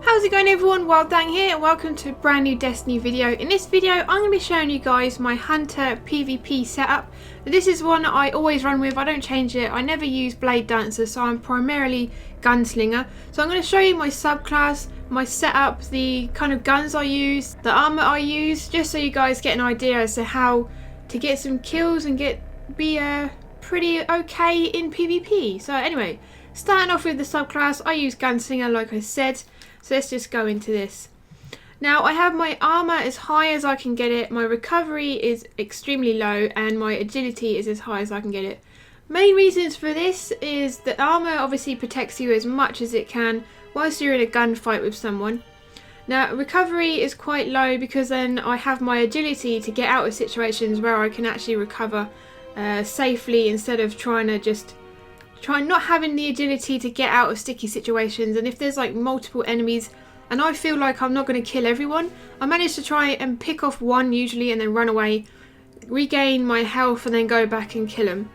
How's it going everyone? WildeThang here and welcome to a brand new Destiny video. In this video I'm going to be showing you guys my Hunter PvP setup. This is one I always run with, I don't change it. I never use Blade Dancer, so I'm primarily Gunslinger. So I'm going to show you my subclass, my setup, the kind of guns I use, the armor I use, just so you guys get an idea as to how to get some kills and be pretty okay in PvP. So anyway, starting off with the subclass, I use Gunslinger like I said. So let's just go into this. Now I have my armor as high as I can get it, my recovery is extremely low, and my agility is as high as I can get it. Main reasons for this is that armor obviously protects you as much as it can whilst you're in a gunfight with someone. Now recovery is quite low because then I have my agility to get out of situations where I can actually recover safely, instead of trying not having the agility to get out of sticky situations. And if there's like multiple enemies and I feel like I'm not going to kill everyone, I manage to try and pick off one usually and then run away, regain my health and then go back and kill them.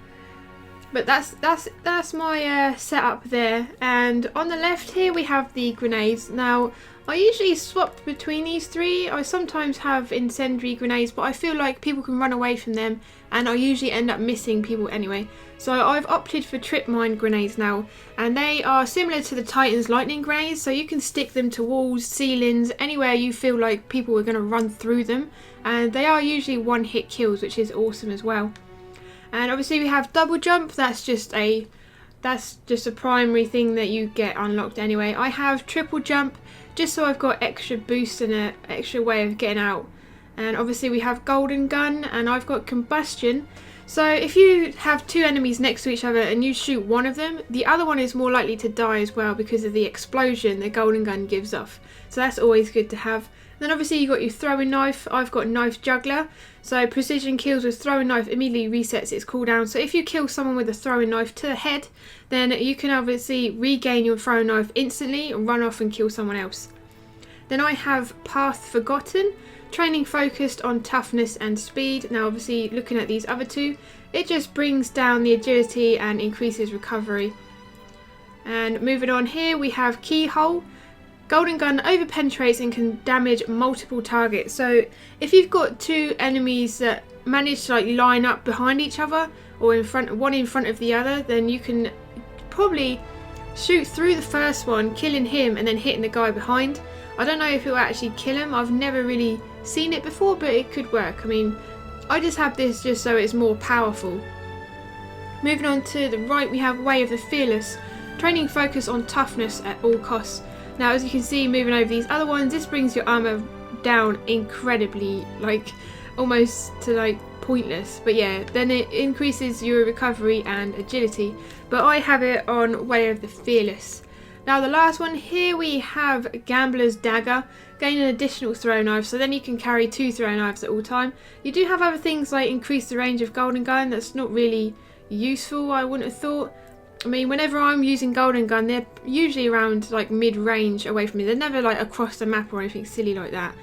But that's my setup there. And on the left here we have the grenades. Now I usually swap between these three. I sometimes have incendiary grenades, but I feel like people can run away from them and I usually end up missing people anyway. So I've opted for trip mine grenades now, and they are similar to the Titan's lightning grenades, so you can stick them to walls, ceilings, anywhere you feel like people are going to run through them, and they are usually one hit kills, which is awesome as well. And obviously we have double jump. That's just a primary thing that you get unlocked anyway. I have triple jump just so I've got extra boost and an extra way of getting out. And obviously we have golden gun, and I've got combustion. So if you have two enemies next to each other and you shoot one of them, the other one is more likely to die as well because of the explosion the golden gun gives off. So that's always good to have. Then obviously you got your throwing knife. I've got knife juggler. So precision kills with throwing knife immediately resets its cooldown. So if you kill someone with a throwing knife to the head, then you can obviously regain your throwing knife instantly and run off and kill someone else. Then I have Path Forgotten. Training focused on toughness and speed. Now obviously looking at these other two, it just brings down the agility and increases recovery. And moving on here we have Keyhole. Golden gun over penetrates and can damage multiple targets. So if you've got two enemies that manage to like line up behind each other or one in front of the other, then you can probably shoot through the first one, killing him and then hitting the guy behind. I don't know if it will actually kill him. I've never really seen it before, but it could work. I mean, I just have this just so it's more powerful. Moving on to the right we have Way of the Fearless. Training focus on toughness at all costs. Now as you can see, moving over these other ones, this brings your armor down incredibly, like almost to like pointless. But yeah, then it increases your recovery and agility. But I have it on Way of the Fearless. Now the last one here we have Gambler's Dagger. Gain an additional throw knife, so then you can carry two throw knives at all time. You do have other things like increase the range of golden gun. That's not really useful, I wouldn't have thought. I mean, whenever I'm using golden gun, they're usually around like mid-range away from me. They're never like across the map or anything silly like that.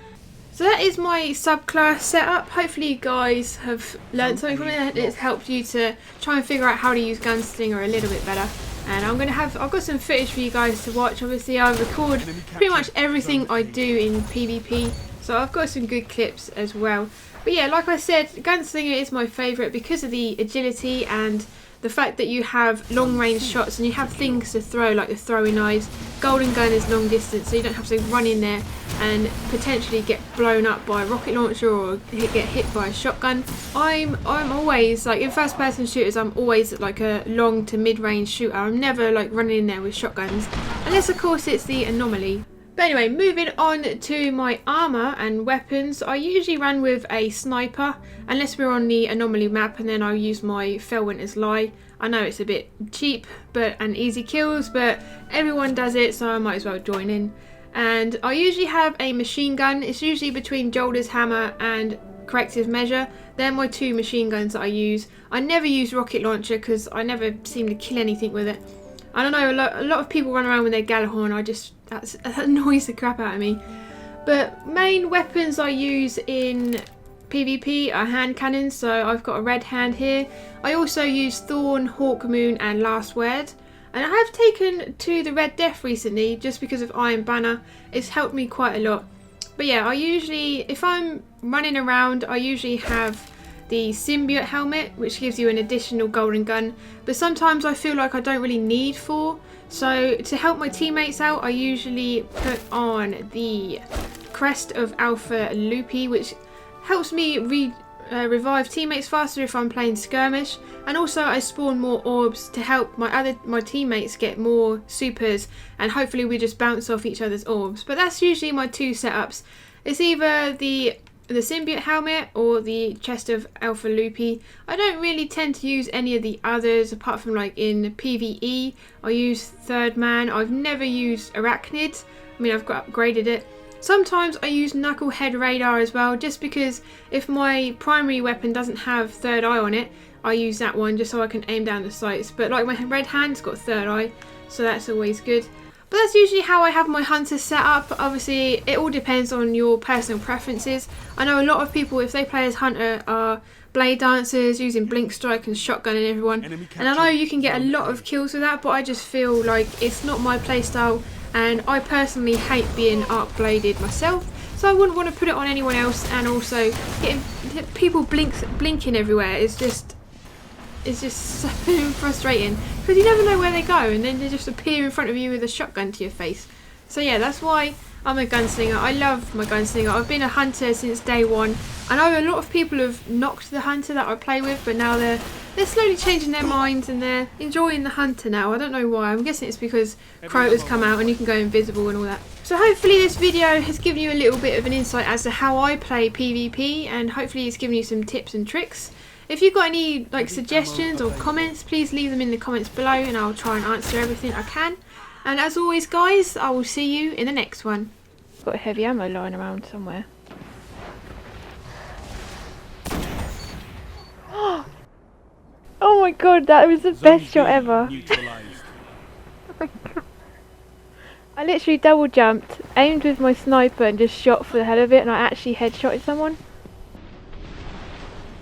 So that is my subclass setup. Hopefully you guys have learned something from it. It's helped you to try and figure out how to use Gunslinger a little bit better. And I've got some footage for you guys to watch. Obviously I record pretty much everything I do in PvP, so I've got some good clips as well. But yeah, like I said, Gunslinger is my favourite because of the agility and the fact that you have long range shots and you have things to throw like the throwing knives. Golden gun is long distance, so you don't have to run in there and potentially get blown up by a rocket launcher or get hit by a shotgun. I'm always like in first person shooters, I'm always like a long to mid range shooter. I'm never like running in there with shotguns, unless of course it's the anomaly. But anyway, moving on to my armour and weapons, I usually run with a sniper, unless we're on the anomaly map, and then I'll use my Felwinter's Lie. I know it's a bit cheap and easy kills, but everyone does it, so I might as well join in. And I usually have a machine gun. It's usually between Jolder's Hammer and Corrective Measure. They're my two machine guns that I use. I never use rocket launcher because I never seem to kill anything with it. I don't know, a lot of people run around with their Gallahorn. That annoys the crap out of me. But main weapons I use in PvP are hand cannons, so I've got a red hand here. I also use Thorn, Hawkmoon and Last Word. And I have taken to the Red Death recently just because of Iron Banner. It's helped me quite a lot. But yeah, I usually, if I'm running around, I usually have the symbiote helmet, which gives you an additional golden gun. But sometimes I feel like I don't really need 4. So to help my teammates out, I usually put on the crest of Alpha Loopy, which helps me revive teammates faster if I'm playing skirmish, and also I spawn more orbs to help my teammates get more supers, and hopefully we just bounce off each other's orbs. But that's usually my 2 setups. It's either the symbiote helmet or the chest of Alpha Loopy. I don't really tend to use any of the others apart from like in PvE. I use Third Man. I've never used Arachnid. I mean, I've upgraded it. Sometimes I use Knucklehead Radar as well, just because if my primary weapon doesn't have Third Eye on it, I use that one just so I can aim down the sights. But like my red hand's got Third Eye, so that's always good. But that's usually how I have my hunters set up. Obviously, it all depends on your personal preferences. I know a lot of people, if they play as hunter, are blade dancers using blink strike and shotgunning everyone. And I know you can get a lot of kills with that, but I just feel like it's not my playstyle. And I personally hate being arc bladed myself, so I wouldn't want to put it on anyone else. And also getting people blinking everywhere is just so frustrating, because you never know where they go and then they just appear in front of you with a shotgun to your face. So yeah, that's why I'm a gunslinger. I love my gunslinger. I've been a hunter since day 1. I know a lot of people have knocked the hunter that I play with, but now they're slowly changing their minds and they're enjoying the hunter now. I don't know why. I'm guessing it's because Crota's come out and you can go invisible and all that. So hopefully this video has given you a little bit of an insight as to how I play PvP, and hopefully it's given you some tips and tricks. If you've got any like suggestions or comments, please leave them in the comments below and I'll try and answer everything I can. And as always guys, I will see you in the next one. Got heavy ammo lying around somewhere. Oh my god, that was the best shot ever. I literally double jumped, aimed with my sniper and just shot for the hell of it, and I actually headshotted someone.